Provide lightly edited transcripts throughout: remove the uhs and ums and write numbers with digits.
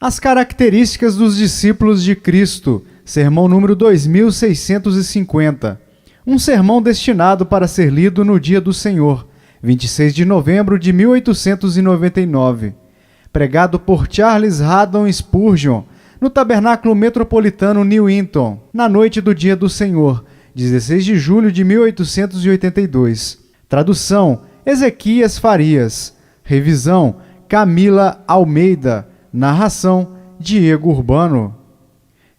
As características dos discípulos de Cristo, sermão número 2650. Um sermão destinado para ser lido no dia do Senhor, 26 de novembro de 1899. Pregado por Charles Haddon Spurgeon, no Tabernáculo Metropolitano Newington, na noite do dia do Senhor, 16 de julho de 1882. Tradução: Ezequias Farias. Revisão: Camila Almeida. Narração: Diego Urbano.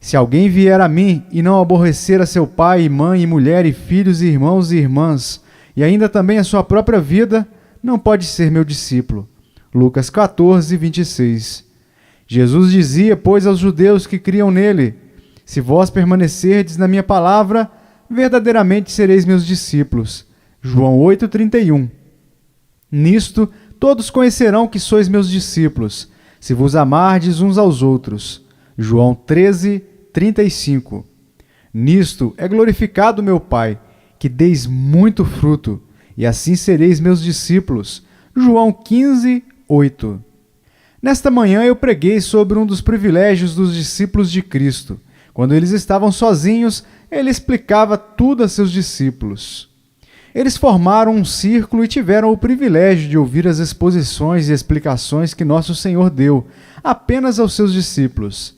Se alguém vier a mim e não aborrecer a seu pai e mãe e mulher e filhos e irmãos e irmãs, e ainda também a sua própria vida, não pode ser meu discípulo. Lucas 14, 26. Jesus dizia, pois, aos judeus que criam nele: se vós permanecerdes na minha palavra, verdadeiramente sereis meus discípulos. João 8, 31. Nisto todos conhecerão que sois meus discípulos, se vos amardes uns aos outros. João 13, 35. Nisto é glorificado meu Pai, que deis muito fruto, e assim sereis meus discípulos. João 15, 8. Nesta manhã eu preguei sobre um dos privilégios dos discípulos de Cristo. Quando eles estavam sozinhos, ele explicava tudo a seus discípulos. Eles formaram um círculo e tiveram o privilégio de ouvir as exposições e explicações que nosso Senhor deu, apenas aos seus discípulos.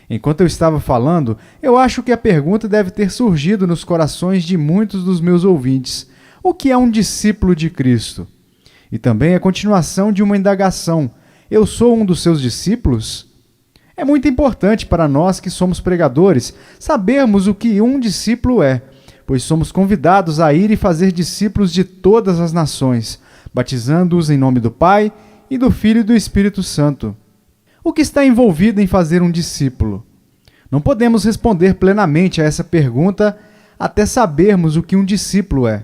Enquanto eu estava falando, eu acho que a pergunta deve ter surgido nos corações de muitos dos meus ouvintes: o que é um discípulo de Cristo? E também a continuação de uma indagação: eu sou um dos seus discípulos? É muito importante para nós que somos pregadores sabermos o que um discípulo é, pois somos convidados a ir e fazer discípulos de todas as nações, batizando-os em nome do Pai, e do Filho e do Espírito Santo. O que está envolvido em fazer um discípulo? Não podemos responder plenamente a essa pergunta até sabermos o que um discípulo é.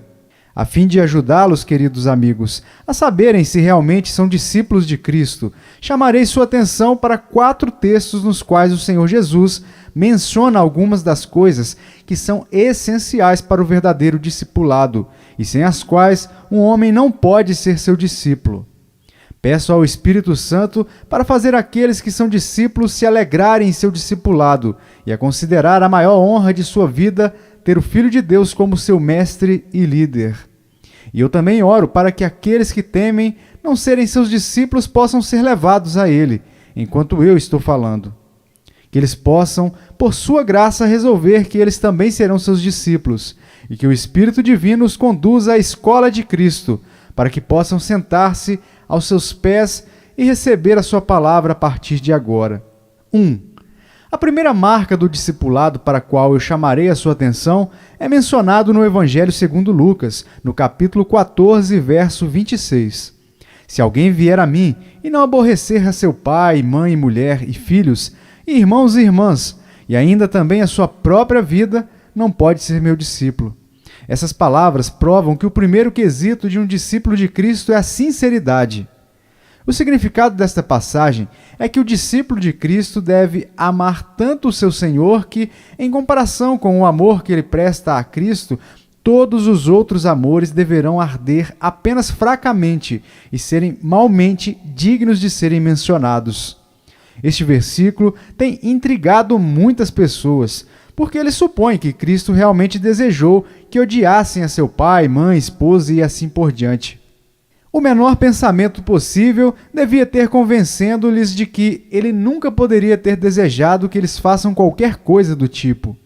A fim de ajudá-los, queridos amigos, a saberem se realmente são discípulos de Cristo, chamarei sua atenção para 4 textos nos quais o Senhor Jesus menciona algumas das coisas que são essenciais para o verdadeiro discipulado e sem as quais um homem não pode ser seu discípulo. Peço ao Espírito Santo para fazer aqueles que são discípulos se alegrarem em seu discipulado e a considerar a maior honra de sua vida ter o Filho de Deus como seu mestre e líder. E eu também oro para que aqueles que temem não serem seus discípulos possam ser levados a Ele, enquanto eu estou falando. Que eles possam, por sua graça, resolver que eles também serão seus discípulos, e que o Espírito Divino os conduza à escola de Cristo, para que possam sentar-se aos seus pés e receber a sua palavra a partir de agora. 1. A primeira marca do discipulado para a qual eu chamarei a sua atenção é mencionado no Evangelho segundo Lucas, no capítulo 14, verso 26. Se alguém vier a mim e não aborrecer a seu pai, mãe, mulher e filhos, e irmãos e irmãs, e ainda também a sua própria vida, não pode ser meu discípulo. Essas palavras provam que o primeiro quesito de um discípulo de Cristo é a sinceridade. O significado desta passagem é que o discípulo de Cristo deve amar tanto o seu Senhor que, em comparação com o amor que ele presta a Cristo, todos os outros amores deverão arder apenas fracamente e serem malmente dignos de serem mencionados. Este versículo tem intrigado muitas pessoas, porque ele supõe que Cristo realmente desejou que odiassem a seu pai, mãe, esposa e assim por diante. O menor pensamento possível devia ter convencendo-lhes de que ele nunca poderia ter desejado que eles façam qualquer coisa do tipo.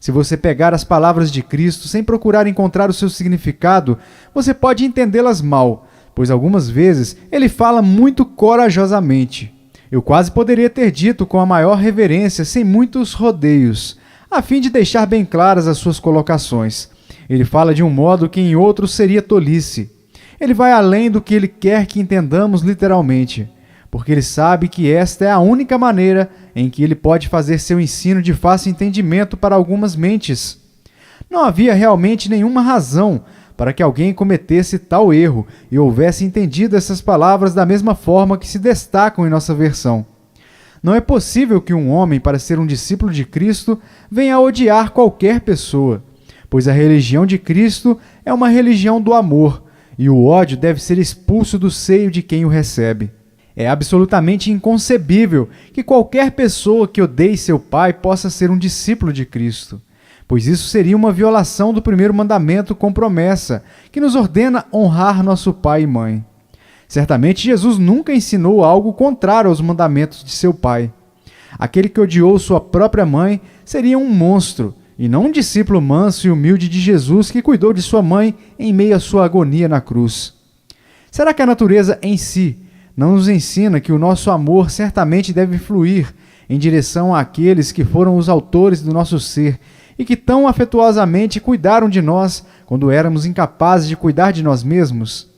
Se você pegar as palavras de Cristo sem procurar encontrar o seu significado, você pode entendê-las mal, pois algumas vezes ele fala muito corajosamente. Eu quase poderia ter dito com a maior reverência, sem muitos rodeios, a fim de deixar bem claras as suas colocações. Ele fala de um modo que em outros seria tolice. Ele vai além do que ele quer que entendamos literalmente, porque ele sabe que esta é a única maneira em que ele pode fazer seu ensino de fácil entendimento para algumas mentes. Não havia realmente nenhuma razão para que alguém cometesse tal erro e houvesse entendido essas palavras da mesma forma que se destacam em nossa versão. Não é possível que um homem, para ser um discípulo de Cristo, venha a odiar qualquer pessoa, pois a religião de Cristo é uma religião do amor, e o ódio deve ser expulso do seio de quem o recebe. É absolutamente inconcebível que qualquer pessoa que odeie seu pai possa ser um discípulo de Cristo, pois isso seria uma violação do primeiro mandamento com promessa, que nos ordena honrar nosso pai e mãe. Certamente Jesus nunca ensinou algo contrário aos mandamentos de seu pai. Aquele que odiou sua própria mãe seria um monstro, e não um discípulo manso e humilde de Jesus que cuidou de sua mãe em meio à sua agonia na cruz. Será que a natureza em si não nos ensina que o nosso amor certamente deve fluir em direção àqueles que foram os autores do nosso ser e que tão afetuosamente cuidaram de nós quando éramos incapazes de cuidar de nós mesmos?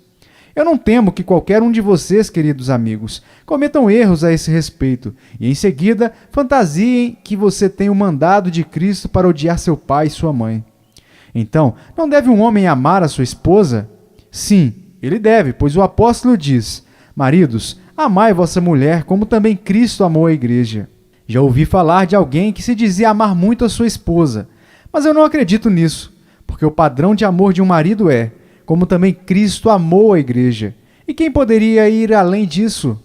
Eu não temo que qualquer um de vocês, queridos amigos, cometam erros a esse respeito e, em seguida, fantasiem que você tem o mandado de Cristo para odiar seu pai e sua mãe. Então, não deve um homem amar a sua esposa? Sim, ele deve, pois o apóstolo diz: maridos, amai vossa mulher como também Cristo amou a igreja. Já ouvi falar de alguém que se dizia amar muito a sua esposa, mas eu não acredito nisso, porque o padrão de amor de um marido é como também Cristo amou a igreja. E quem poderia ir além disso?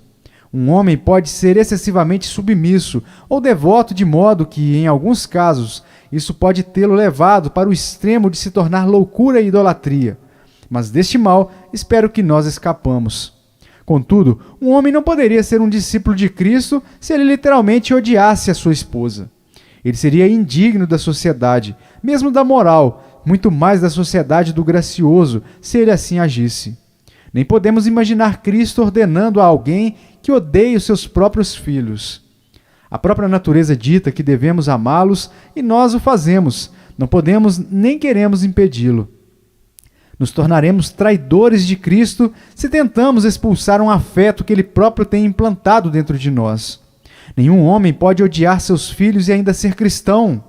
Um homem pode ser excessivamente submisso ou devoto de modo que, em alguns casos, isso pode tê-lo levado para o extremo de se tornar loucura e idolatria. Mas deste mal, espero que nós escapamos. Contudo, um homem não poderia ser um discípulo de Cristo se ele literalmente odiasse a sua esposa. Ele seria indigno da sociedade, mesmo da moral, muito mais da sociedade do gracioso, se ele assim agisse. Nem podemos imaginar Cristo ordenando a alguém que odeie os seus próprios filhos. A própria natureza dita que devemos amá-los e nós o fazemos. Não podemos nem queremos impedi-lo. Nos tornaremos traidores de Cristo se tentamos expulsar um afeto que ele próprio tem implantado dentro de nós. Nenhum homem pode odiar seus filhos e ainda ser cristão.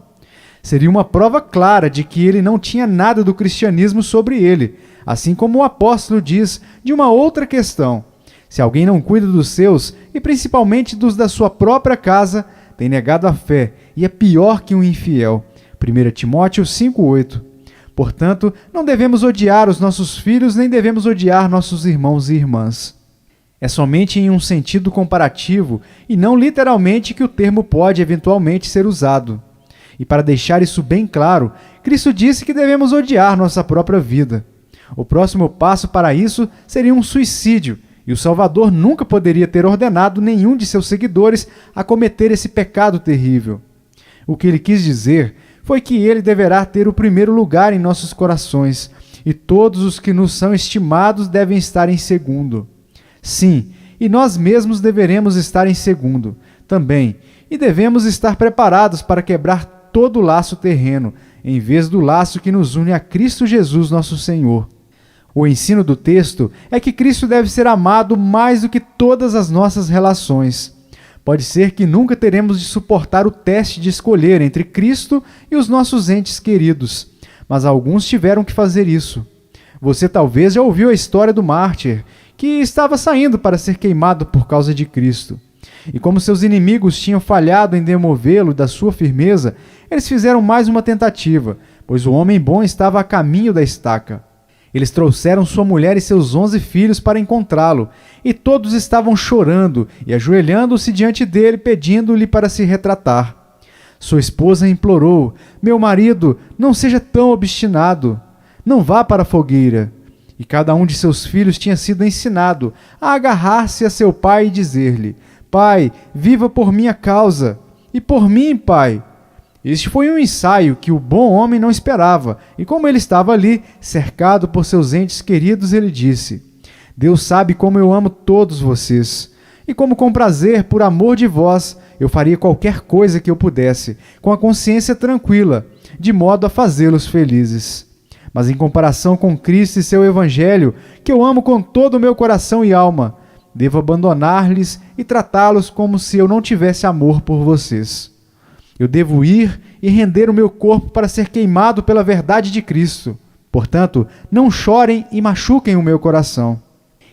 Seria uma prova clara de que ele não tinha nada do cristianismo sobre ele, assim como o apóstolo diz de uma outra questão: se alguém não cuida dos seus, e principalmente dos da sua própria casa, tem negado a fé e é pior que um infiel. 1 Timóteo 5,8. Portanto, não devemos odiar os nossos filhos, nem devemos odiar nossos irmãos e irmãs. É somente em um sentido comparativo e não literalmente que o termo pode eventualmente ser usado. E para deixar isso bem claro, Cristo disse que devemos odiar nossa própria vida. O próximo passo para isso seria um suicídio, e o Salvador nunca poderia ter ordenado nenhum de seus seguidores a cometer esse pecado terrível. O que ele quis dizer foi que ele deverá ter o primeiro lugar em nossos corações, e todos os que nos são estimados devem estar em segundo. Sim, e nós mesmos deveremos estar em segundo também, e devemos estar preparados para quebrar todo o laço terreno, em vez do laço que nos une a Cristo Jesus, nosso Senhor. O ensino do texto é que Cristo deve ser amado mais do que todas as nossas relações. Pode ser que nunca teremos de suportar o teste de escolher entre Cristo e os nossos entes queridos, mas alguns tiveram que fazer isso. Você talvez já ouviu a história do mártir, que estava saindo para ser queimado por causa de Cristo. E como seus inimigos tinham falhado em demovê-lo da sua firmeza, eles fizeram mais uma tentativa, pois o homem bom estava a caminho da estaca. Eles trouxeram sua mulher e seus 11 filhos para encontrá-lo, e todos estavam chorando e ajoelhando-se diante dele, pedindo-lhe para se retratar. Sua esposa implorou: meu marido, não seja tão obstinado, não vá para a fogueira. E cada um de seus filhos tinha sido ensinado a agarrar-se a seu pai e dizer-lhe: pai, viva por minha causa, e por mim, pai. Este foi um ensaio que o bom homem não esperava, e como ele estava ali, cercado por seus entes queridos, ele disse: Deus sabe como eu amo todos vocês, e como com prazer, por amor de vós, eu faria qualquer coisa que eu pudesse, com a consciência tranquila, de modo a fazê-los felizes. Mas em comparação com Cristo e seu Evangelho, que eu amo com todo o meu coração e alma, devo abandonar-lhes e tratá-los como se eu não tivesse amor por vocês. Eu devo ir e render o meu corpo para ser queimado pela verdade de Cristo. Portanto, não chorem e machuquem o meu coração.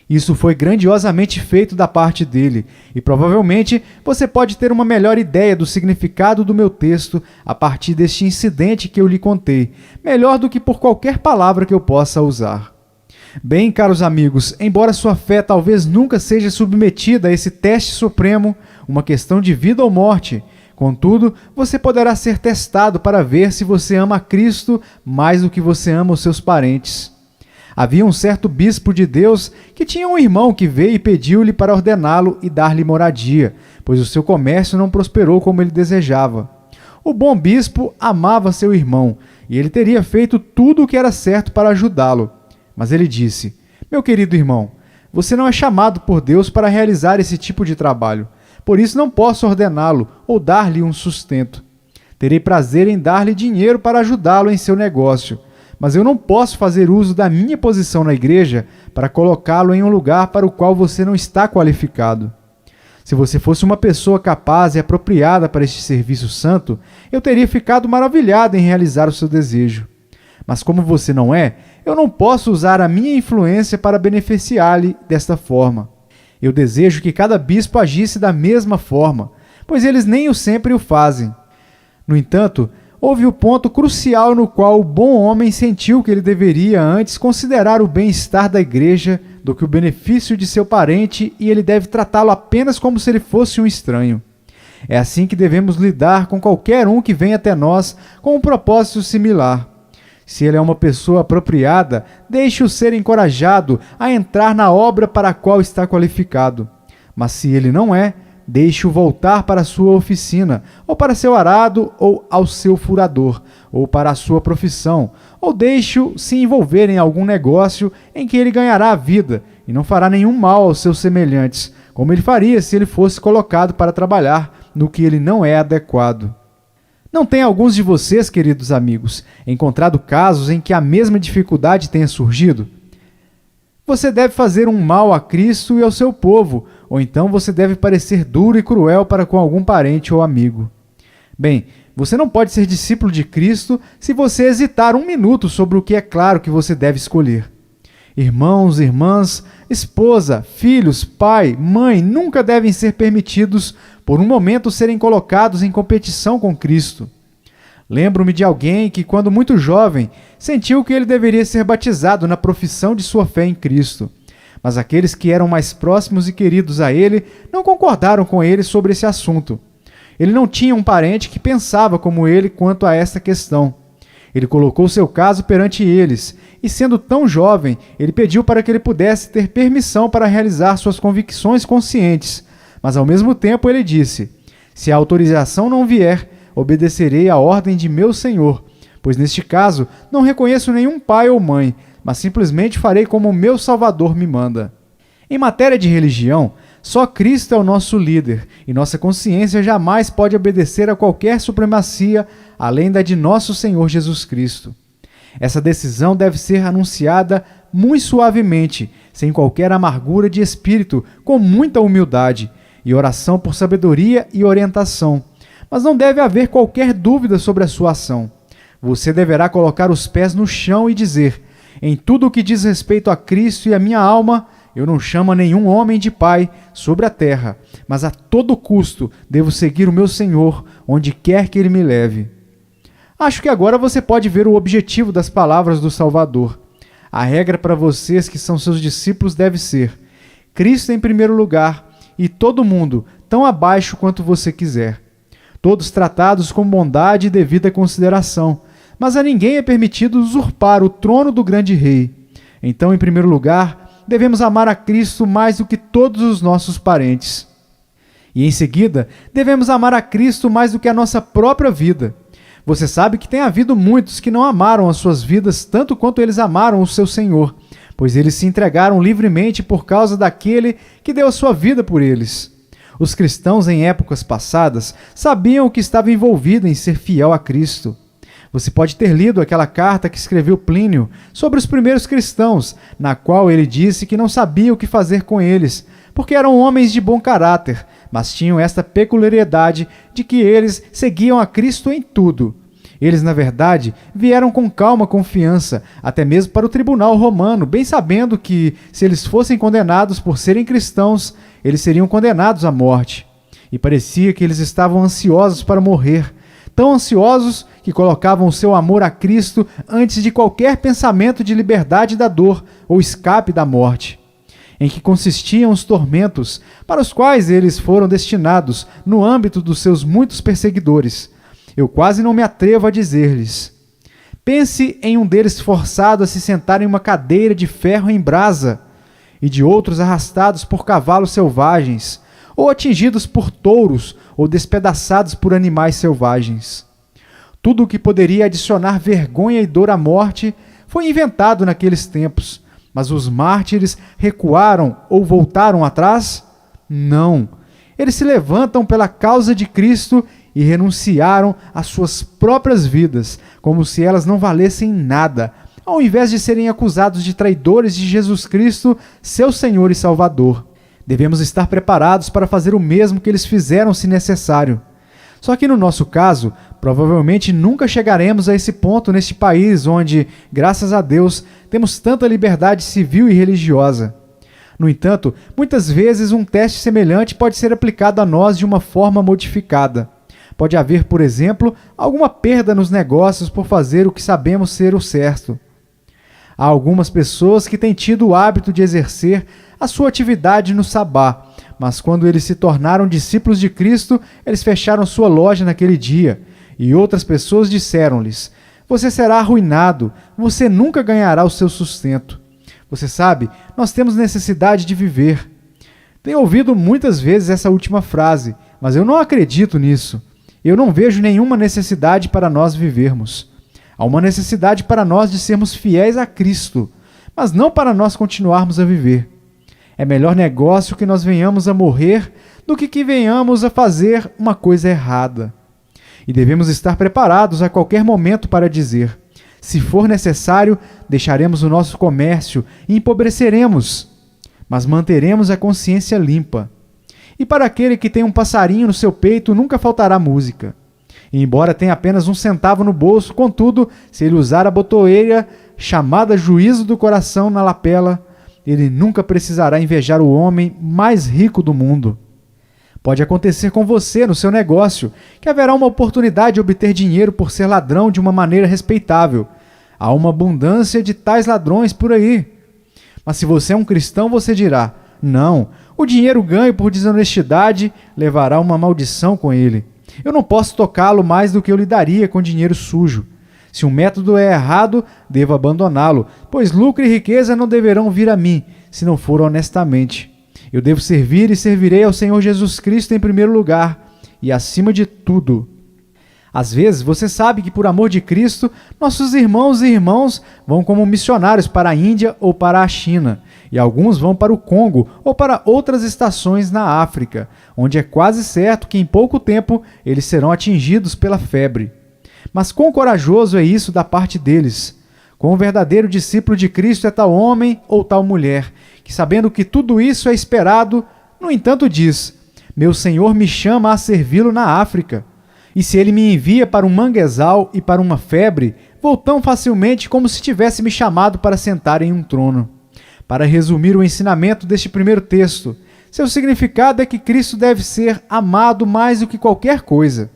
Isso foi grandiosamente feito da parte dele, e provavelmente você pode ter uma melhor ideia do significado do meu texto a partir deste incidente que eu lhe contei, melhor do que por qualquer palavra que eu possa usar. Bem, caros amigos, embora sua fé talvez nunca seja submetida a esse teste supremo, uma questão de vida ou morte, contudo, você poderá ser testado para ver se você ama a Cristo mais do que você ama os seus parentes. Havia um certo bispo de Deus que tinha um irmão que veio e pediu-lhe para ordená-lo e dar-lhe moradia, pois o seu comércio não prosperou como ele desejava. O bom bispo amava seu irmão, e ele teria feito tudo o que era certo para ajudá-lo. Mas ele disse: meu querido irmão, você não é chamado por Deus para realizar esse tipo de trabalho. Por isso não posso ordená-lo ou dar-lhe um sustento. Terei prazer em dar-lhe dinheiro para ajudá-lo em seu negócio, mas eu não posso fazer uso da minha posição na igreja para colocá-lo em um lugar para o qual você não está qualificado. Se você fosse uma pessoa capaz e apropriada para este serviço santo, eu teria ficado maravilhado em realizar o seu desejo. Mas como você não é, eu não posso usar a minha influência para beneficiar-lhe desta forma. Eu desejo que cada bispo agisse da mesma forma, pois eles nem sempre o fazem. No entanto, houve o ponto crucial no qual o bom homem sentiu que ele deveria antes considerar o bem-estar da igreja do que o benefício de seu parente, e ele deve tratá-lo apenas como se ele fosse um estranho. É assim que devemos lidar com qualquer um que vem até nós com um propósito similar. Se ele é uma pessoa apropriada, deixe-o ser encorajado a entrar na obra para a qual está qualificado. Mas se ele não é, deixe-o voltar para a sua oficina, ou para seu arado, ou ao seu furador, ou para a sua profissão, ou deixe-o se envolver em algum negócio em que ele ganhará a vida, e não fará nenhum mal aos seus semelhantes, como ele faria se ele fosse colocado para trabalhar no que ele não é adequado. Não tem alguns de vocês, queridos amigos, encontrado casos em que a mesma dificuldade tenha surgido? Você deve fazer um mal a Cristo e ao seu povo, ou então você deve parecer duro e cruel para com algum parente ou amigo. Bem, você não pode ser discípulo de Cristo se você hesitar um minuto sobre o que é claro que você deve escolher. Irmãos, irmãs, esposa, filhos, pai, mãe nunca devem ser permitidos por um momento serem colocados em competição com Cristo. Lembro-me de alguém que, quando muito jovem, sentiu que ele deveria ser batizado na profissão de sua fé em Cristo. Mas aqueles que eram mais próximos e queridos a ele não concordaram com ele sobre esse assunto. Ele não tinha um parente que pensava como ele quanto a esta questão. Ele colocou seu caso perante eles, e sendo tão jovem, ele pediu para que ele pudesse ter permissão para realizar suas convicções conscientes. Mas ao mesmo tempo ele disse: se a autorização não vier, obedecerei à ordem de meu Senhor, pois neste caso não reconheço nenhum pai ou mãe, mas simplesmente farei como o meu Salvador me manda. Em matéria de religião, só Cristo é o nosso líder, e nossa consciência jamais pode obedecer a qualquer supremacia além da de nosso Senhor Jesus Cristo. Essa decisão deve ser anunciada muito suavemente, sem qualquer amargura de espírito, com muita humildade, e oração por sabedoria e orientação. Mas não deve haver qualquer dúvida sobre a sua ação. Você deverá colocar os pés no chão e dizer: em tudo o que diz respeito a Cristo e a minha alma, eu não chamo a nenhum homem de pai sobre a terra, mas a todo custo devo seguir o meu Senhor, onde quer que ele me leve. Acho que agora você pode ver o objetivo das palavras do Salvador. A regra para vocês que são seus discípulos deve ser: Cristo em primeiro lugar, e todo mundo tão abaixo quanto você quiser. Todos tratados com bondade e devida consideração, mas a ninguém é permitido usurpar o trono do grande rei. Então, em primeiro lugar, devemos amar a Cristo mais do que todos os nossos parentes. E em seguida, devemos amar a Cristo mais do que a nossa própria vida. Você sabe que tem havido muitos que não amaram as suas vidas tanto quanto eles amaram o seu Senhor, pois eles se entregaram livremente por causa daquele que deu a sua vida por eles. Os cristãos em épocas passadas sabiam o que estava envolvido em ser fiel a Cristo. Você pode ter lido aquela carta que escreveu Plínio sobre os primeiros cristãos, na qual ele disse que não sabia o que fazer com eles, porque eram homens de bom caráter, mas tinham esta peculiaridade de que eles seguiam a Cristo em tudo. Eles, na verdade, vieram com calma confiança, até mesmo para o tribunal romano, bem sabendo que, se eles fossem condenados por serem cristãos, eles seriam condenados à morte. E parecia que eles estavam ansiosos para morrer, tão ansiosos que colocavam o seu amor a Cristo antes de qualquer pensamento de liberdade da dor ou escape da morte. Em que consistiam os tormentos para os quais eles foram destinados no âmbito dos seus muitos perseguidores. Eu quase não me atrevo a dizer-lhes. Pense em um deles forçado a se sentar em uma cadeira de ferro em brasa, e de outros arrastados por cavalos selvagens, ou atingidos por touros, ou despedaçados por animais selvagens. Tudo o que poderia adicionar vergonha e dor à morte foi inventado naqueles tempos, mas os mártires recuaram ou voltaram atrás? Não. Eles se levantam pela causa de Cristo e renunciaram às suas próprias vidas, como se elas não valessem nada, ao invés de serem acusados de traidores de Jesus Cristo, seu Senhor e Salvador. Devemos estar preparados para fazer o mesmo que eles fizeram, se necessário. Só que no nosso caso, provavelmente nunca chegaremos a esse ponto neste país onde, graças a Deus, temos tanta liberdade civil e religiosa. No entanto, muitas vezes um teste semelhante pode ser aplicado a nós de uma forma modificada. Pode haver, por exemplo, alguma perda nos negócios por fazer o que sabemos ser o certo. Há algumas pessoas que têm tido o hábito de exercer a sua atividade no sabá, mas quando eles se tornaram discípulos de Cristo, eles fecharam sua loja naquele dia, e outras pessoas disseram-lhes: você será arruinado, você nunca ganhará o seu sustento. Você sabe, nós temos necessidade de viver. Tenho ouvido muitas vezes essa última frase, mas eu não acredito nisso. Eu não vejo nenhuma necessidade para nós vivermos. Há uma necessidade para nós de sermos fiéis a Cristo, mas não para nós continuarmos a viver. É melhor negócio que nós venhamos a morrer do que venhamos a fazer uma coisa errada. E devemos estar preparados a qualquer momento para dizer: se for necessário, deixaremos o nosso comércio e empobreceremos, mas manteremos a consciência limpa. E para aquele que tem um passarinho no seu peito, nunca faltará música. E embora tenha apenas 1 centavo no bolso, contudo, se ele usar a botoeira chamada juízo do coração na lapela, ele nunca precisará invejar o homem mais rico do mundo. Pode acontecer com você no seu negócio, que haverá uma oportunidade de obter dinheiro por ser ladrão de uma maneira respeitável. Há uma abundância de tais ladrões por aí. Mas se você é um cristão, você dirá: não, o dinheiro ganho por desonestidade levará uma maldição com ele. Eu não posso tocá-lo mais do que eu lidaria com dinheiro sujo. Se um método é errado, devo abandoná-lo, pois lucro e riqueza não deverão vir a mim, se não for honestamente. Eu devo servir e servirei ao Senhor Jesus Cristo em primeiro lugar, e acima de tudo. Às vezes, você sabe que por amor de Cristo, nossos irmãos e irmãs vão como missionários para a Índia ou para a China, e alguns vão para o Congo ou para outras estações na África, onde é quase certo que em pouco tempo eles serão atingidos pela febre. Mas quão corajoso é isso da parte deles? Quão verdadeiro discípulo de Cristo é tal homem ou tal mulher, que sabendo que tudo isso é esperado, no entanto diz: meu Senhor me chama a servi-lo na África. E se ele me envia para um manguezal e para uma febre, vou tão facilmente como se tivesse me chamado para sentar em um trono. Para resumir o ensinamento deste primeiro texto, seu significado é que Cristo deve ser amado mais do que qualquer coisa.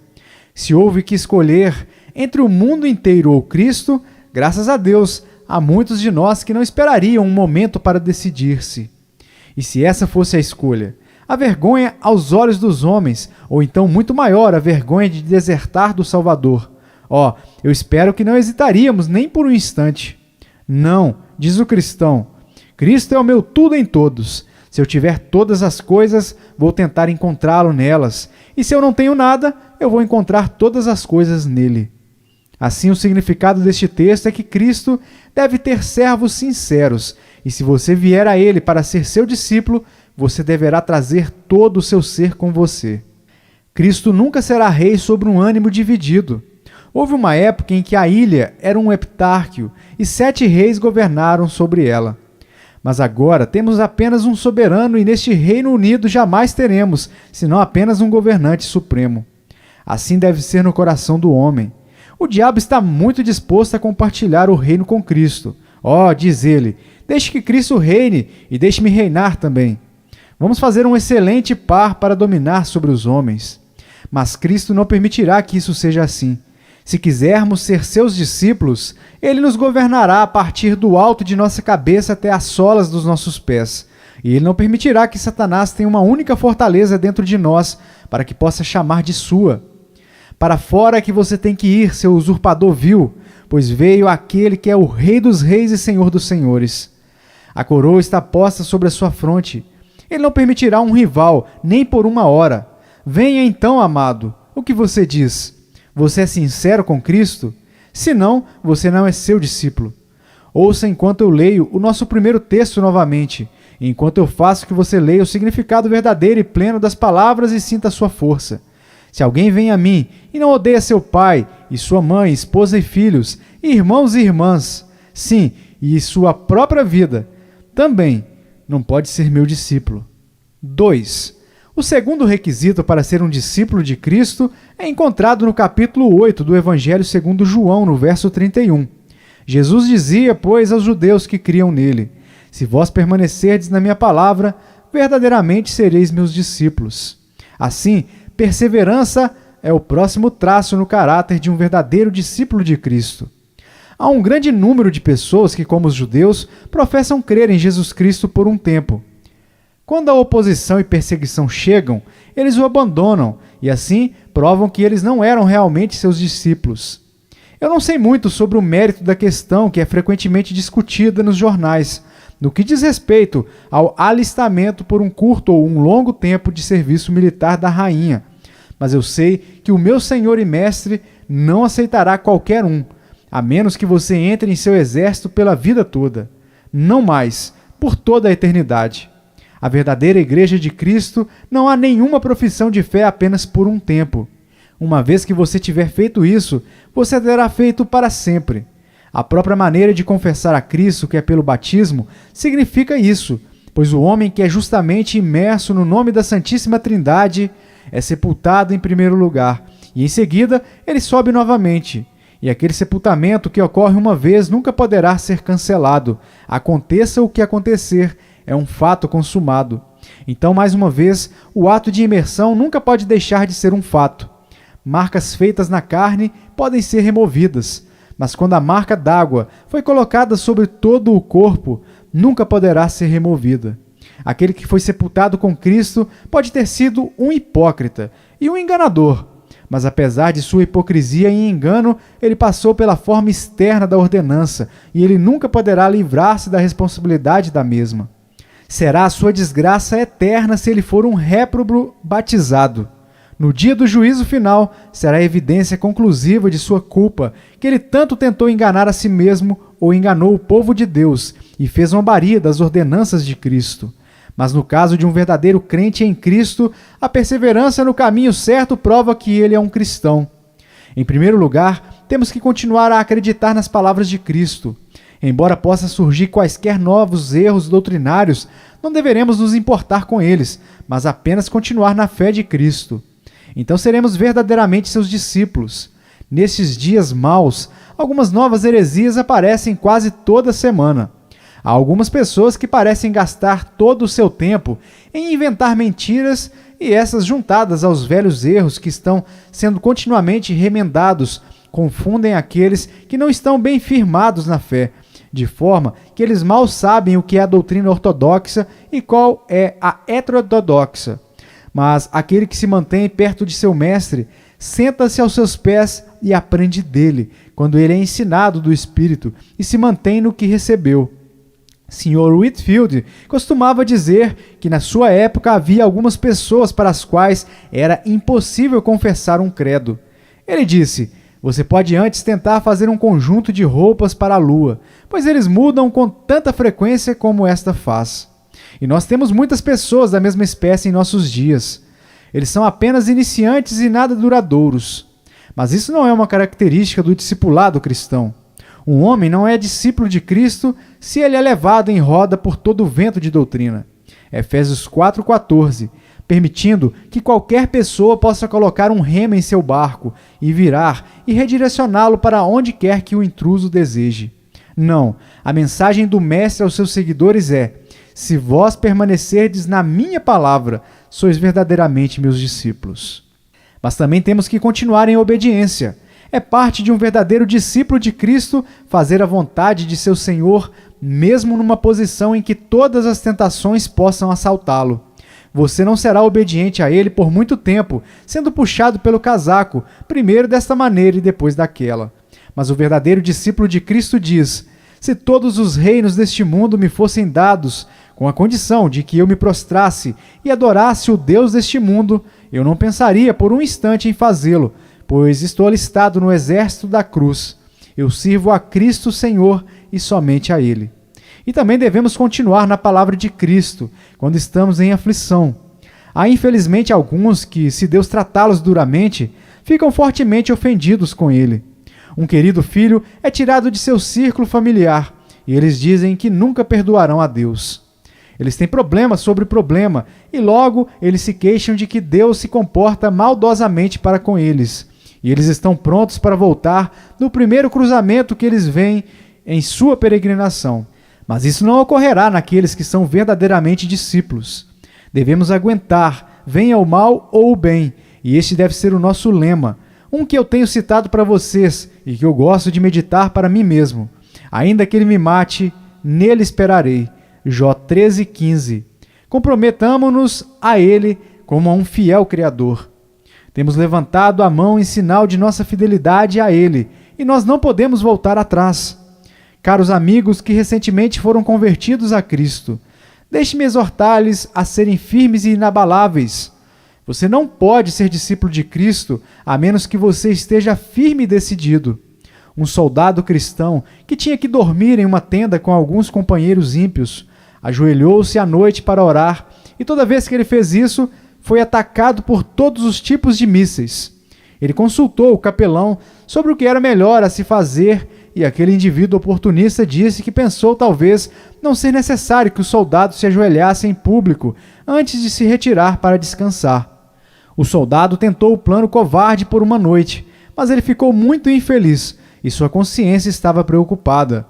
Se houve que escolher entre o mundo inteiro ou Cristo, graças a Deus, há muitos de nós que não esperariam um momento para decidir-se. E se essa fosse a escolha, a vergonha aos olhos dos homens, ou então muito maior, a vergonha de desertar do Salvador. Eu espero que não hesitaríamos nem por um instante. Não, diz o cristão, Cristo é o meu tudo em todos. Se eu tiver todas as coisas, vou tentar encontrá-lo nelas. E se eu não tenho nada, eu vou encontrar todas as coisas nele. Assim, o significado deste texto é que Cristo deve ter servos sinceros, e se você vier a ele para ser seu discípulo, você deverá trazer todo o seu ser com você. Cristo nunca será rei sobre um ânimo dividido. Houve uma época em que a ilha era um heptárquio e 7 reis governaram sobre ela. Mas agora temos apenas um soberano e neste Reino Unido jamais teremos, senão apenas um governante supremo. Assim deve ser no coração do homem. O diabo está muito disposto a compartilhar o reino com Cristo. Diz ele, deixe que Cristo reine e deixe-me reinar também. Vamos fazer um excelente par para dominar sobre os homens. Mas Cristo não permitirá que isso seja assim. Se quisermos ser seus discípulos, ele nos governará a partir do alto de nossa cabeça até as solas dos nossos pés. E ele não permitirá que Satanás tenha uma única fortaleza dentro de nós, para que possa chamar de sua. Para fora é que você tem que ir, seu usurpador vil, pois veio aquele que é o Rei dos Reis e Senhor dos Senhores. A coroa está posta sobre a sua fronte. Ele não permitirá um rival, nem por uma hora. Venha então, amado. O que você diz? Você é sincero com Cristo? Se não, você não é seu discípulo. Ouça enquanto eu leio o nosso primeiro texto novamente, enquanto eu faço que você leia o significado verdadeiro e pleno das palavras e sinta a sua força. Se alguém vem a mim e não odeia seu pai, e sua mãe, esposa e filhos, e irmãos e irmãs, sim, e sua própria vida, também não pode ser meu discípulo. 2. O segundo requisito para ser um discípulo de Cristo é encontrado no capítulo 8 do Evangelho segundo João, no verso 31. Jesus dizia, pois, aos judeus que criam nele: se vós permanecerdes na minha palavra, verdadeiramente sereis meus discípulos. Assim, perseverança é o próximo traço no caráter de um verdadeiro discípulo de Cristo. Há um grande número de pessoas que, como os judeus, professam crer em Jesus Cristo por um tempo. Quando a oposição e perseguição chegam, eles o abandonam e, assim, provam que eles não eram realmente seus discípulos. Eu não sei muito sobre o mérito da questão que é frequentemente discutida nos jornais, no que diz respeito ao alistamento por um curto ou um longo tempo de serviço militar da rainha, mas eu sei que o meu Senhor e Mestre não aceitará qualquer um, a menos que você entre em seu exército pela vida toda, não mais, por toda a eternidade. A verdadeira Igreja de Cristo não há nenhuma profissão de fé apenas por um tempo. Uma vez que você tiver feito isso, você terá feito para sempre. A própria maneira de confessar a Cristo, que é pelo batismo, significa isso, pois o homem que é justamente imerso no nome da Santíssima Trindade é sepultado em primeiro lugar, e em seguida ele sobe novamente. E aquele sepultamento que ocorre uma vez nunca poderá ser cancelado. Aconteça o que acontecer, é um fato consumado. Então, mais uma vez, o ato de imersão nunca pode deixar de ser um fato. Marcas feitas na carne podem ser removidas, mas quando a marca d'água foi colocada sobre todo o corpo, nunca poderá ser removida. Aquele que foi sepultado com Cristo pode ter sido um hipócrita e um enganador, mas apesar de sua hipocrisia e engano, ele passou pela forma externa da ordenança e ele nunca poderá livrar-se da responsabilidade da mesma. Será a sua desgraça eterna se ele for um réprobo batizado. No dia do juízo final, será a evidência conclusiva de sua culpa, que ele tanto tentou enganar a si mesmo ou enganou o povo de Deus e fez zombaria das ordenanças de Cristo. Mas no caso de um verdadeiro crente em Cristo, a perseverança no caminho certo prova que ele é um cristão. Em primeiro lugar, temos que continuar a acreditar nas palavras de Cristo. Embora possa surgir quaisquer novos erros doutrinários, não deveremos nos importar com eles, mas apenas continuar na fé de Cristo. Então seremos verdadeiramente seus discípulos. Nesses dias maus, algumas novas heresias aparecem quase toda semana. Há algumas pessoas que parecem gastar todo o seu tempo em inventar mentiras e essas, juntadas aos velhos erros que estão sendo continuamente remendados, confundem aqueles que não estão bem firmados na fé, de forma que eles mal sabem o que é a doutrina ortodoxa e qual é a heterodoxa. Mas aquele que se mantém perto de seu mestre, senta-se aos seus pés e aprende dele, quando ele é ensinado do Espírito, e se mantém no que recebeu. Sr. Whitefield costumava dizer que na sua época havia algumas pessoas para as quais era impossível confessar um credo. Ele disse: você pode antes tentar fazer um conjunto de roupas para a lua, pois eles mudam com tanta frequência como esta faz. E nós temos muitas pessoas da mesma espécie em nossos dias. Eles são apenas iniciantes e nada duradouros. Mas isso não é uma característica do discipulado cristão. Um homem não é discípulo de Cristo se ele é levado em roda por todo o vento de doutrina. Efésios 4,14, permitindo que qualquer pessoa possa colocar um remo em seu barco e virar e redirecioná-lo para onde quer que o intruso deseje. Não, a mensagem do Mestre aos seus seguidores é: se vós permanecerdes na minha palavra, sois verdadeiramente meus discípulos. Mas também temos que continuar em obediência. É parte de um verdadeiro discípulo de Cristo fazer a vontade de seu Senhor, mesmo numa posição em que todas as tentações possam assaltá-lo. Você não será obediente a ele por muito tempo, sendo puxado pelo casaco, primeiro desta maneira e depois daquela. Mas o verdadeiro discípulo de Cristo diz: se todos os reinos deste mundo me fossem dados, com a condição de que eu me prostrasse e adorasse o Deus deste mundo, eu não pensaria por um instante em fazê-lo, pois estou alistado no exército da cruz. Eu sirvo a Cristo Senhor e somente a Ele. E também devemos continuar na palavra de Cristo, quando estamos em aflição. Há infelizmente alguns que, se Deus tratá-los duramente, ficam fortemente ofendidos com Ele. Um querido filho é tirado de seu círculo familiar, e eles dizem que nunca perdoarão a Deus. Eles têm problema sobre problema, e logo eles se queixam de que Deus se comporta maldosamente para com eles. E eles estão prontos para voltar no primeiro cruzamento que eles veem em sua peregrinação. Mas isso não ocorrerá naqueles que são verdadeiramente discípulos. Devemos aguentar, venha o mal ou o bem, e este deve ser o nosso lema, um que eu tenho citado para vocês e que eu gosto de meditar para mim mesmo. Ainda que ele me mate, nele esperarei. Jó 13:15. Comprometamo-nos a ele como a um fiel Criador. Temos levantado a mão em sinal de nossa fidelidade a ele, e nós não podemos voltar atrás. Caros amigos que recentemente foram convertidos a Cristo, deixe-me exortar-lhes a serem firmes e inabaláveis. Você não pode ser discípulo de Cristo a menos que você esteja firme e decidido. Um soldado cristão que tinha que dormir em uma tenda com alguns companheiros ímpios, ajoelhou-se à noite para orar e toda vez que ele fez isso, foi atacado por todos os tipos de mísseis. Ele consultou o capelão sobre o que era melhor a se fazer e aquele indivíduo oportunista disse que pensou talvez não ser necessário que o soldado se ajoelhasse em público antes de se retirar para descansar. O soldado tentou o plano covarde por uma noite, mas ele ficou muito infeliz e sua consciência estava preocupada.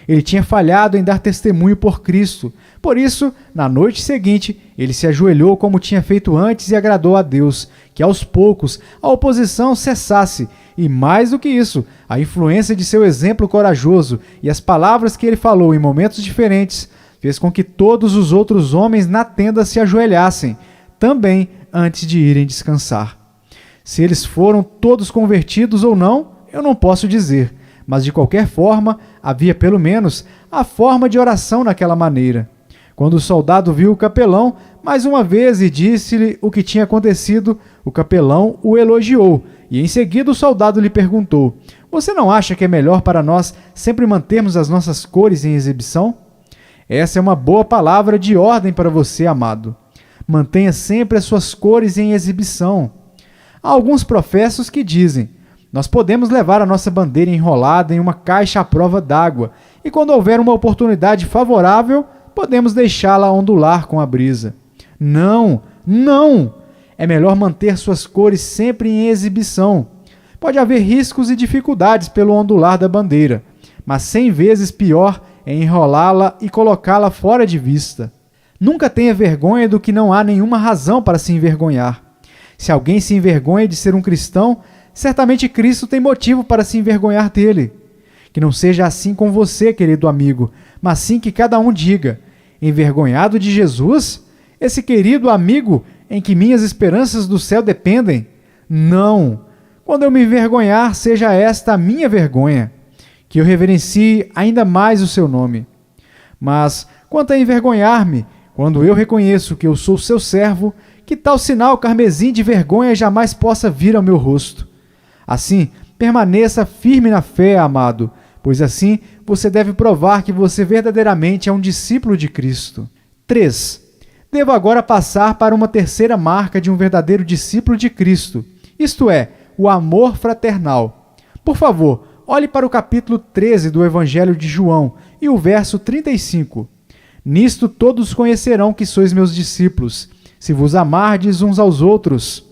Ele tinha falhado em dar testemunho por Cristo. Por isso, na noite seguinte, ele se ajoelhou como tinha feito antes e agradou a Deus, que aos poucos a oposição cessasse. E mais do que isso, a influência de seu exemplo corajoso e as palavras que ele falou em momentos diferentes fez com que todos os outros homens na tenda se ajoelhassem, também antes de irem descansar. Se eles foram todos convertidos ou não, eu não posso dizer. Mas, de qualquer forma, havia pelo menos a forma de oração naquela maneira. Quando o soldado viu o capelão, mais uma vez, e disse-lhe o que tinha acontecido, o capelão o elogiou, e em seguida o soldado lhe perguntou: você não acha que é melhor para nós sempre mantermos as nossas cores em exibição? Essa é uma boa palavra de ordem para você, amado. Mantenha sempre as suas cores em exibição. Há alguns professos que dizem: nós podemos levar a nossa bandeira enrolada em uma caixa à prova d'água e quando houver uma oportunidade favorável, podemos deixá-la ondular com a brisa. Não, não! É melhor manter suas cores sempre em exibição. Pode haver riscos e dificuldades pelo ondular da bandeira, mas 100 vezes pior é enrolá-la e colocá-la fora de vista. Nunca tenha vergonha do que não há nenhuma razão para se envergonhar. Se alguém se envergonha de ser um cristão, certamente Cristo tem motivo para se envergonhar dele. Que não seja assim com você, querido amigo, mas sim que cada um diga: envergonhado de Jesus? Esse querido amigo em que minhas esperanças do céu dependem? Não! Quando eu me envergonhar, seja esta a minha vergonha, que eu reverencie ainda mais o seu nome. Mas, quanto a envergonhar-me, quando eu reconheço que eu sou seu servo, que tal sinal carmesim de vergonha jamais possa vir ao meu rosto. Assim, permaneça firme na fé, amado, pois assim você deve provar que você verdadeiramente é um discípulo de Cristo. 3. Devo agora passar para uma terceira marca de um verdadeiro discípulo de Cristo, isto é, o amor fraternal. Por favor, olhe para o capítulo 13 do Evangelho de João e o verso 35. Nisto todos conhecerão que sois meus discípulos, se vos amardes uns aos outros.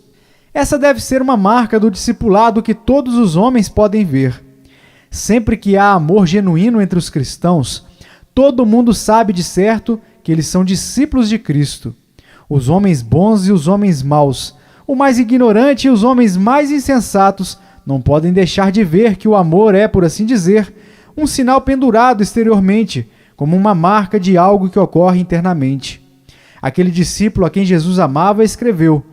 Essa deve ser uma marca do discipulado que todos os homens podem ver. Sempre que há amor genuíno entre os cristãos, todo mundo sabe de certo que eles são discípulos de Cristo. Os homens bons e os homens maus, o mais ignorante e os homens mais insensatos, não podem deixar de ver que o amor é, por assim dizer, um sinal pendurado exteriormente, como uma marca de algo que ocorre internamente. Aquele discípulo a quem Jesus amava escreveu: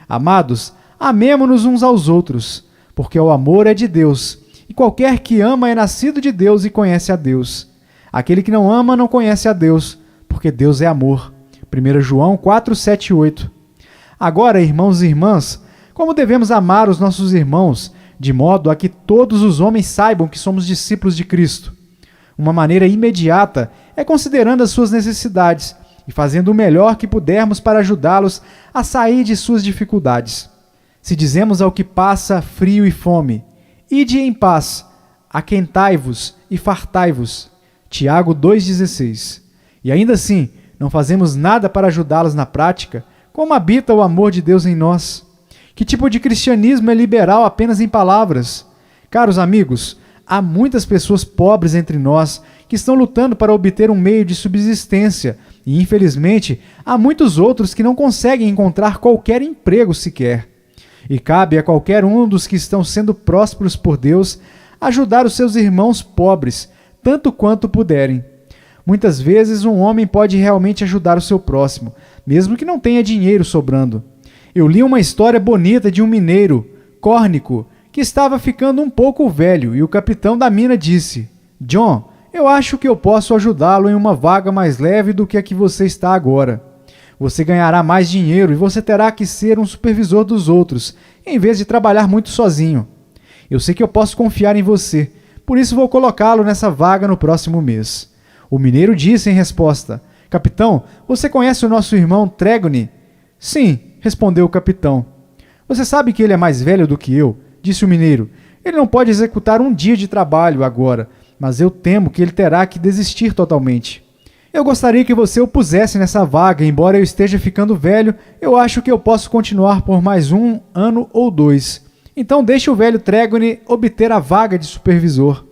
Amados, amemo-nos uns aos outros, porque o amor é de Deus, e qualquer que ama é nascido de Deus e conhece a Deus. Aquele que não ama não conhece a Deus, porque Deus é amor. 1 João 4, 7 e 8. Agora, irmãos e irmãs, como devemos amar os nossos irmãos, de modo a que todos os homens saibam que somos discípulos de Cristo? Uma maneira imediata é considerando as suas necessidades e fazendo o melhor que pudermos para ajudá-los a sair de suas dificuldades. Se dizemos ao que passa frio e fome: Ide em paz, aquentai-vos e fartai-vos. Tiago 2,16. E ainda assim, não fazemos nada para ajudá-los na prática, como habita o amor de Deus em nós? Que tipo de cristianismo é liberal apenas em palavras? Caros amigos, há muitas pessoas pobres entre nós que estão lutando para obter um meio de subsistência e, infelizmente, há muitos outros que não conseguem encontrar qualquer emprego sequer. E cabe a qualquer um dos que estão sendo prósperos por Deus ajudar os seus irmãos pobres, tanto quanto puderem. Muitas vezes um homem pode realmente ajudar o seu próximo, mesmo que não tenha dinheiro sobrando. Eu li uma história bonita de um mineiro, córnico, que estava ficando um pouco velho, e o capitão da mina disse: John, eu acho que eu posso ajudá-lo em uma vaga mais leve do que a que você está agora. Você ganhará mais dinheiro e você terá que ser um supervisor dos outros, em vez de trabalhar muito sozinho. Eu sei que eu posso confiar em você, por isso vou colocá-lo nessa vaga no próximo mês. O mineiro disse em resposta: Capitão, você conhece o nosso irmão Tregony? Sim, respondeu o capitão. Você sabe que ele é mais velho do que eu, disse o mineiro. Ele não pode executar um dia de trabalho agora, mas eu temo que ele terá que desistir totalmente. Eu gostaria que você o pusesse nessa vaga, embora eu esteja ficando velho, eu acho que eu posso continuar por mais 1 ano ou 2. Então deixe o velho Tregony obter a vaga de supervisor.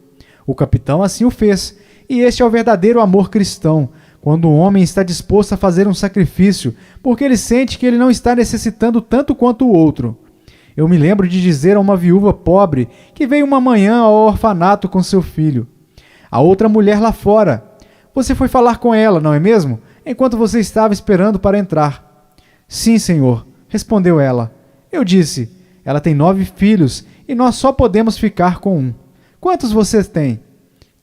O capitão assim o fez, e este é o verdadeiro amor cristão, quando um homem está disposto a fazer um sacrifício, porque ele sente que ele não está necessitando tanto quanto o outro. Eu me lembro de dizer a uma viúva pobre que veio uma manhã ao orfanato com seu filho: a outra mulher lá fora. Você foi falar com ela, não é mesmo? Enquanto você estava esperando para entrar. Sim, senhor, respondeu ela. Eu disse: ela tem 9 filhos e nós só podemos ficar com 1. Quantos você tem?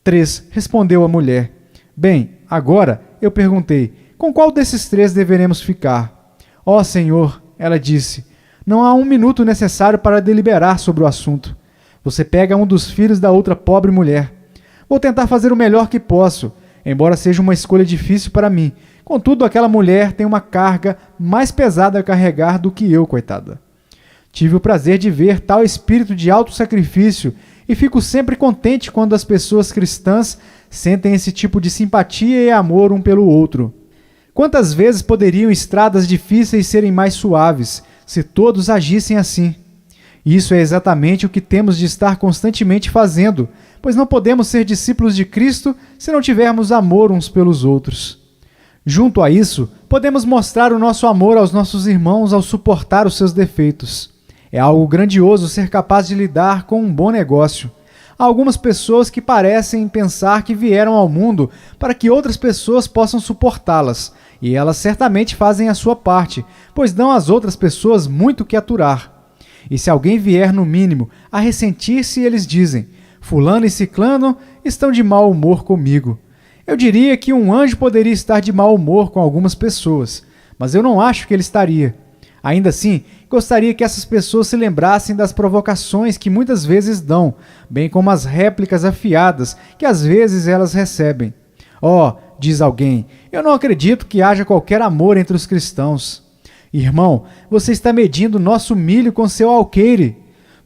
3, respondeu a mulher. Bem, agora, eu perguntei, com qual desses 3 deveremos ficar? Ó senhor, ela disse, não há 1 minuto necessário para deliberar sobre o assunto. Você pega um dos filhos da outra pobre mulher. Vou tentar fazer o melhor que posso, embora seja uma escolha difícil para mim. Contudo, aquela mulher tem uma carga mais pesada a carregar do que eu, coitada. Tive o prazer de ver tal espírito de autossacrifício e fico sempre contente quando as pessoas cristãs sentem esse tipo de simpatia e amor um pelo outro. Quantas vezes poderiam estradas difíceis serem mais suaves, se todos agissem assim? Isso é exatamente o que temos de estar constantemente fazendo, pois não podemos ser discípulos de Cristo se não tivermos amor uns pelos outros. Junto a isso, podemos mostrar o nosso amor aos nossos irmãos ao suportar os seus defeitos. É algo grandioso ser capaz de lidar com um bom negócio. Há algumas pessoas que parecem pensar que vieram ao mundo para que outras pessoas possam suportá-las, e elas certamente fazem a sua parte, pois dão às outras pessoas muito que aturar. E se alguém vier, no mínimo, a ressentir-se, eles dizem: fulano e ciclano estão de mau humor comigo. Eu diria que um anjo poderia estar de mau humor com algumas pessoas, mas eu não acho que ele estaria. Ainda assim, gostaria que essas pessoas se lembrassem das provocações que muitas vezes dão, bem como as réplicas afiadas que às vezes elas recebem. Oh, diz alguém, eu não acredito que haja qualquer amor entre os cristãos. Irmão, você está medindo nosso milho com seu alqueire.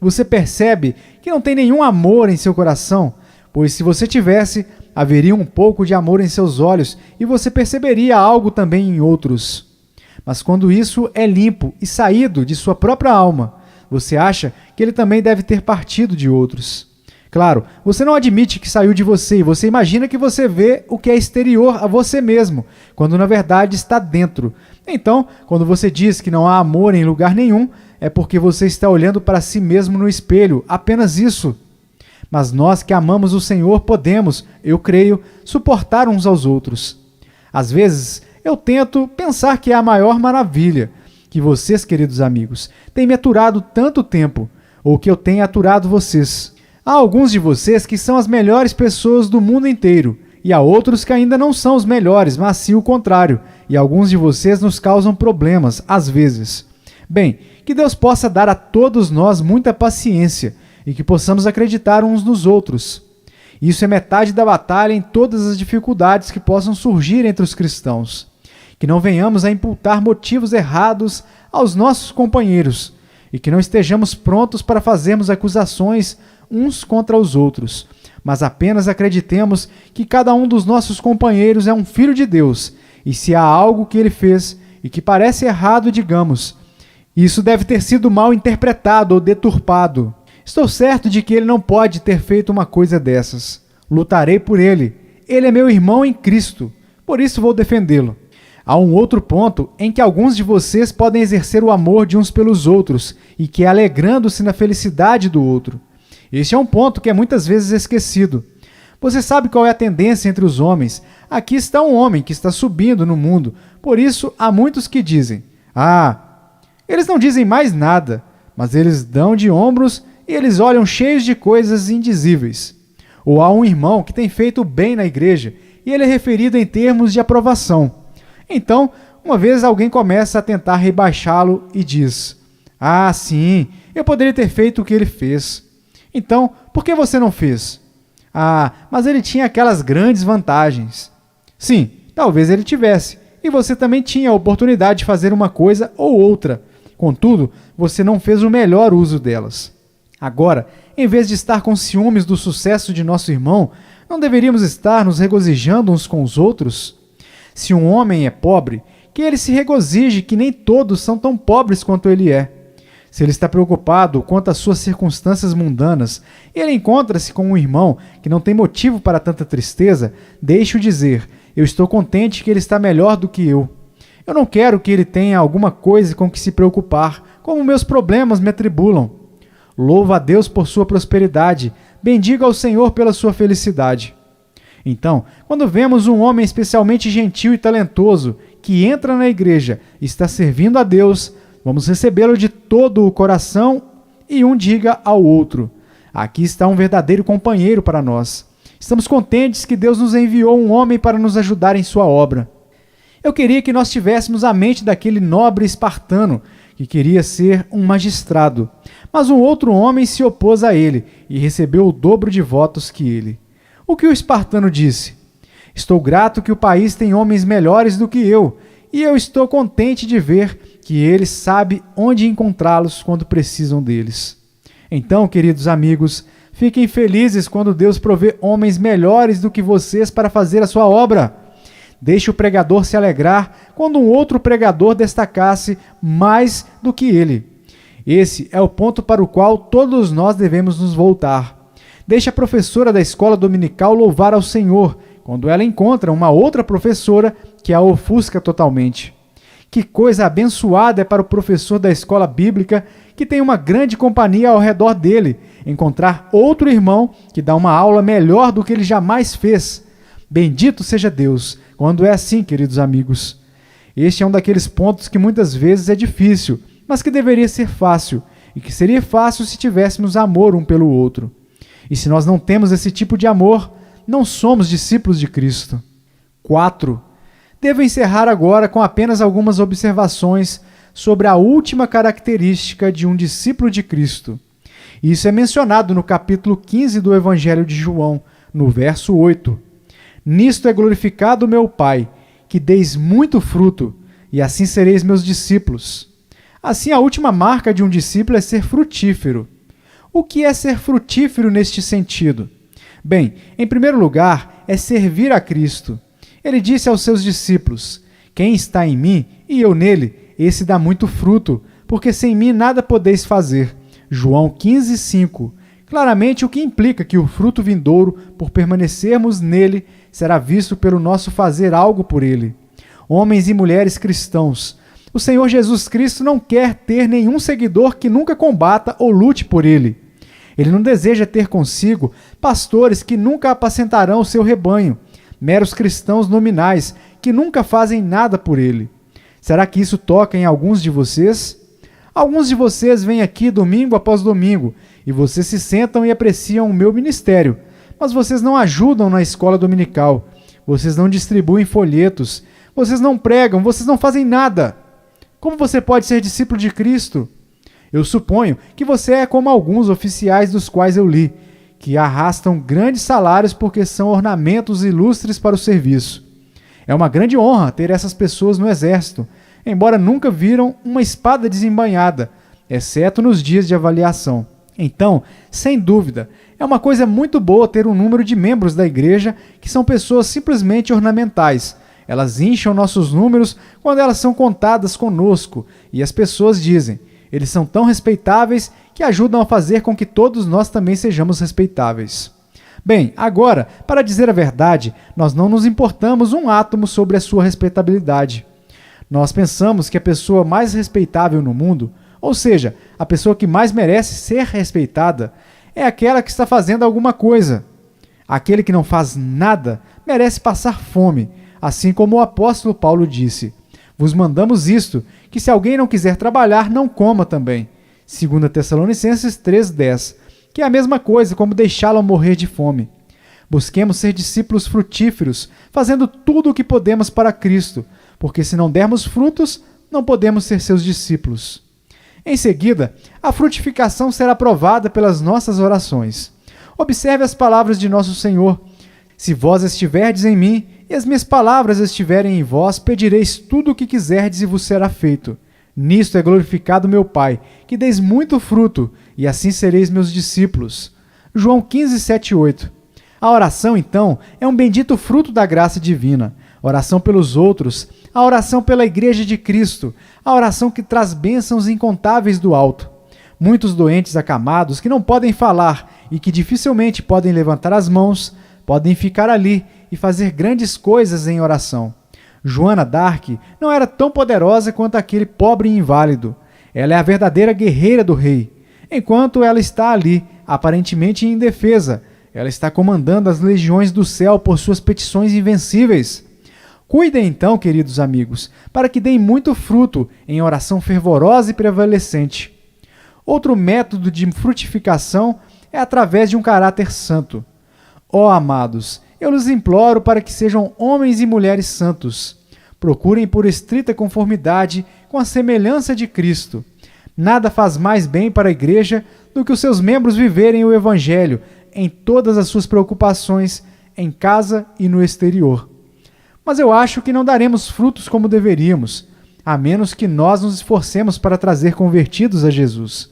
Você percebe que não tem nenhum amor em seu coração? Pois se você tivesse, haveria um pouco de amor em seus olhos e você perceberia algo também em outros. Mas quando isso é limpo e saído de sua própria alma, você acha que ele também deve ter partido de outros. Claro, você não admite que saiu de você e você imagina que você vê o que é exterior a você mesmo, quando na verdade está dentro. Então, quando você diz que não há amor em lugar nenhum, é porque você está olhando para si mesmo no espelho, apenas isso. Mas nós que amamos o Senhor podemos, eu creio, suportar uns aos outros. Às vezes, eu tento pensar que é a maior maravilha, que vocês, queridos amigos, têm me aturado tanto tempo, ou que eu tenha aturado vocês. Há alguns de vocês que são as melhores pessoas do mundo inteiro, e há outros que ainda não são os melhores, mas sim o contrário, e alguns de vocês nos causam problemas, às vezes. Bem, que Deus possa dar a todos nós muita paciência, e que possamos acreditar uns nos outros. Isso é metade da batalha em todas as dificuldades que possam surgir entre os cristãos. Que não venhamos a imputar motivos errados aos nossos companheiros e que não estejamos prontos para fazermos acusações uns contra os outros, mas apenas acreditemos que cada um dos nossos companheiros é um filho de Deus e se há algo que ele fez e que parece errado, digamos, isso deve ter sido mal interpretado ou deturpado. Estou certo de que ele não pode ter feito uma coisa dessas. Lutarei por ele. Ele é meu irmão em Cristo, por isso vou defendê-lo. Há um outro ponto em que alguns de vocês podem exercer o amor de uns pelos outros e que é alegrando-se na felicidade do outro. Este é um ponto que é muitas vezes esquecido. Você sabe qual é a tendência entre os homens? Aqui está um homem que está subindo no mundo, por isso há muitos que dizem: eles não dizem mais nada, mas eles dão de ombros e eles olham cheios de coisas indizíveis. Ou há um irmão que tem feito bem na igreja e ele é referido em termos de aprovação. Então, uma vez alguém começa a tentar rebaixá-lo e diz: sim, eu poderia ter feito o que ele fez. Então, por que você não fez? Mas ele tinha aquelas grandes vantagens. Sim, talvez ele tivesse, e você também tinha a oportunidade de fazer uma coisa ou outra. Contudo, você não fez o melhor uso delas. Agora, em vez de estar com ciúmes do sucesso de nosso irmão, não deveríamos estar nos regozijando uns com os outros? Se um homem é pobre, que ele se regozije que nem todos são tão pobres quanto ele é. Se ele está preocupado quanto às suas circunstâncias mundanas e ele encontra-se com um irmão que não tem motivo para tanta tristeza, deixe-o dizer: eu estou contente que ele está melhor do que eu. Eu não quero que ele tenha alguma coisa com que se preocupar, como meus problemas me atribulam. Louva a Deus por sua prosperidade, bendiga ao Senhor pela sua felicidade. Então, quando vemos um homem especialmente gentil e talentoso que entra na igreja e está servindo a Deus, vamos recebê-lo de todo o coração e um diga ao outro: aqui está um verdadeiro companheiro para nós. Estamos contentes que Deus nos enviou um homem para nos ajudar em sua obra. Eu queria que nós tivéssemos a mente daquele nobre espartano que queria ser um magistrado, mas um outro homem se opôs a ele e recebeu o dobro de votos que ele. O que o espartano disse? Estou grato que o país tem homens melhores do que eu, e eu estou contente de ver que ele sabe onde encontrá-los quando precisam deles. Então, queridos amigos, fiquem felizes quando Deus provê homens melhores do que vocês para fazer a sua obra. Deixe o pregador se alegrar quando um outro pregador destacasse mais do que ele. Esse é o ponto para o qual todos nós devemos nos voltar. Deixe a professora da escola dominical louvar ao Senhor quando ela encontra uma outra professora que a ofusca totalmente. Que coisa abençoada é para o professor da escola bíblica, que tem uma grande companhia ao redor dele, encontrar outro irmão que dá uma aula melhor do que ele jamais fez. Bendito seja Deus, quando é assim, queridos amigos. Este é um daqueles pontos que muitas vezes é difícil, mas que deveria ser fácil, e que seria fácil se tivéssemos amor um pelo outro. E se nós não temos esse tipo de amor, não somos discípulos de Cristo. 4. Devo encerrar agora com apenas algumas observações sobre a última característica de um discípulo de Cristo. Isso é mencionado no capítulo 15 do Evangelho de João, no verso 8. Nisto é glorificado o meu Pai, que deis muito fruto, e assim sereis meus discípulos. Assim, a última marca de um discípulo é ser frutífero. O que é ser frutífero neste sentido? Bem, em primeiro lugar, é servir a Cristo. Ele disse aos seus discípulos: quem está em mim e eu nele, esse dá muito fruto, porque sem mim nada podeis fazer. João 15:5. Claramente o que implica que o fruto vindouro, por permanecermos nele, será visto pelo nosso fazer algo por ele. Homens e mulheres cristãos, O Senhor Jesus Cristo não quer ter nenhum seguidor que nunca combata ou lute por ele. Ele não deseja ter consigo pastores que nunca apacentarão o seu rebanho, meros cristãos nominais que nunca fazem nada por ele. Será que isso toca em alguns de vocês? Alguns de vocês vêm aqui domingo após domingo e vocês se sentam e apreciam o meu ministério, mas vocês não ajudam na escola dominical, vocês não distribuem folhetos, vocês não pregam, vocês não fazem nada. Como você pode ser discípulo de Cristo? Eu suponho que você é como alguns oficiais dos quais eu li, que arrastam grandes salários porque são ornamentos ilustres para o serviço. É uma grande honra ter essas pessoas no exército, embora nunca viram uma espada desembainhada, exceto nos dias de avaliação. Então, sem dúvida, é uma coisa muito boa ter um número de membros da igreja que são pessoas simplesmente ornamentais. Elas incham nossos números quando elas são contadas conosco, e as pessoas dizem, eles são tão respeitáveis que ajudam a fazer com que todos nós também sejamos respeitáveis. Bem, agora, para dizer a verdade, nós não nos importamos um átomo sobre a sua respeitabilidade. Nós pensamos que a pessoa mais respeitável no mundo, ou seja, a pessoa que mais merece ser respeitada, é aquela que está fazendo alguma coisa. Aquele que não faz nada merece passar fome, assim como o apóstolo Paulo disse. Vos mandamos isto, que se alguém não quiser trabalhar, não coma também. 2 Tessalonicenses 3,10, que é a mesma coisa como deixá-lo morrer de fome. Busquemos ser discípulos frutíferos, fazendo tudo o que podemos para Cristo, porque se não dermos frutos, não podemos ser seus discípulos. Em seguida, a frutificação será provada pelas nossas orações. Observe as palavras de nosso Senhor. Se vós estiverdes em mim, e as minhas palavras estiverem em vós, pedireis tudo o que quiserdes e vos será feito. Nisto é glorificado meu Pai, que deis muito fruto, e assim sereis meus discípulos. João 15, 7 e 8. A oração, então, é um bendito fruto da graça divina. A oração pelos outros, a oração pela Igreja de Cristo, a oração que traz bênçãos incontáveis do alto. Muitos doentes acamados que não podem falar e que dificilmente podem levantar as mãos, podem ficar ali e fazer grandes coisas em oração. Joana d'Arc não era tão poderosa quanto aquele pobre e inválido. Ela é a verdadeira guerreira do rei. Enquanto ela está ali, aparentemente indefesa, ela está comandando as legiões do céu por suas petições invencíveis. Cuidem então, queridos amigos, para que deem muito fruto em oração fervorosa e prevalecente. Outro método de frutificação é através de um caráter santo. Ó amados, eu lhes imploro para que sejam homens e mulheres santos. Procurem por estrita conformidade com a semelhança de Cristo. Nada faz mais bem para a igreja do que os seus membros viverem o Evangelho em todas as suas preocupações, em casa e no exterior. Mas eu acho que não daremos frutos como deveríamos, a menos que nós nos esforcemos para trazer convertidos a Jesus.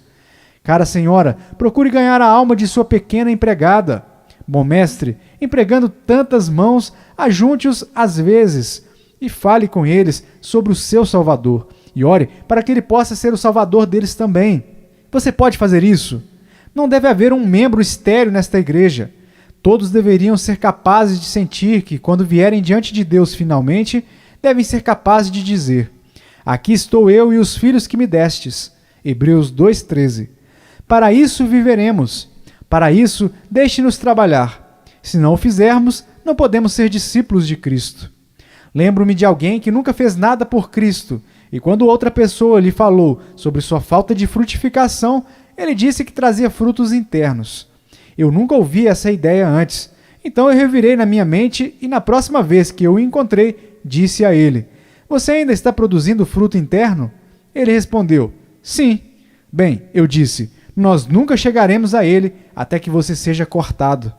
Cara senhora, procure ganhar a alma de sua pequena empregada. Bom mestre, empregando tantas mãos, ajunte-os às vezes e fale com eles sobre o seu Salvador e ore para que ele possa ser o Salvador deles também. Você pode fazer isso? Não deve haver um membro estéril nesta igreja. Todos deveriam ser capazes de sentir que, quando vierem diante de Deus finalmente, devem ser capazes de dizer: aqui estou eu e os filhos que me destes. Hebreus 2,13. Para isso viveremos. Para isso, deixe-nos trabalhar. Se não o fizermos, não podemos ser discípulos de Cristo. Lembro-me de alguém que nunca fez nada por Cristo, e quando outra pessoa lhe falou sobre sua falta de frutificação, ele disse que trazia frutos internos. Eu nunca ouvi essa ideia antes, então eu revirei na minha mente e na próxima vez que eu o encontrei, disse a ele: você ainda está produzindo fruto interno? Ele respondeu: sim. Bem, eu disse: nós nunca chegaremos a ele até que você seja cortado.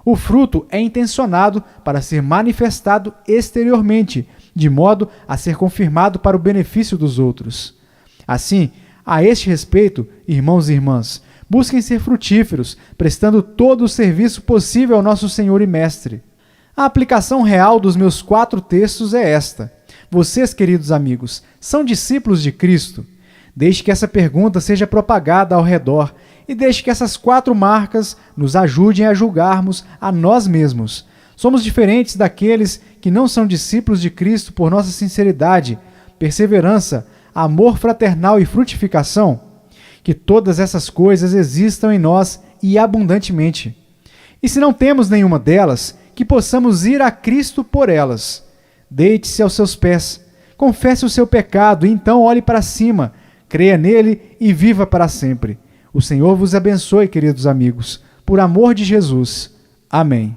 O fruto é intencionado para ser manifestado exteriormente, de modo a ser confirmado para o benefício dos outros. Assim, a este respeito, irmãos e irmãs, busquem ser frutíferos, prestando todo o serviço possível ao nosso Senhor e Mestre. A aplicação real dos meus 4 textos é esta. Vocês, queridos amigos, são discípulos de Cristo? Deixe que essa pergunta seja propagada ao redor e deixe que essas 4 marcas nos ajudem a julgarmos a nós mesmos. Somos diferentes daqueles que não são discípulos de Cristo por nossa sinceridade, perseverança, amor fraternal e frutificação? Que todas essas coisas existam em nós e abundantemente. E se não temos nenhuma delas, que possamos ir a Cristo por elas. Deite-se aos seus pés, confesse o seu pecado e então olhe para cima, creia nele e viva para sempre. O Senhor vos abençoe, queridos amigos, por amor de Jesus. Amém.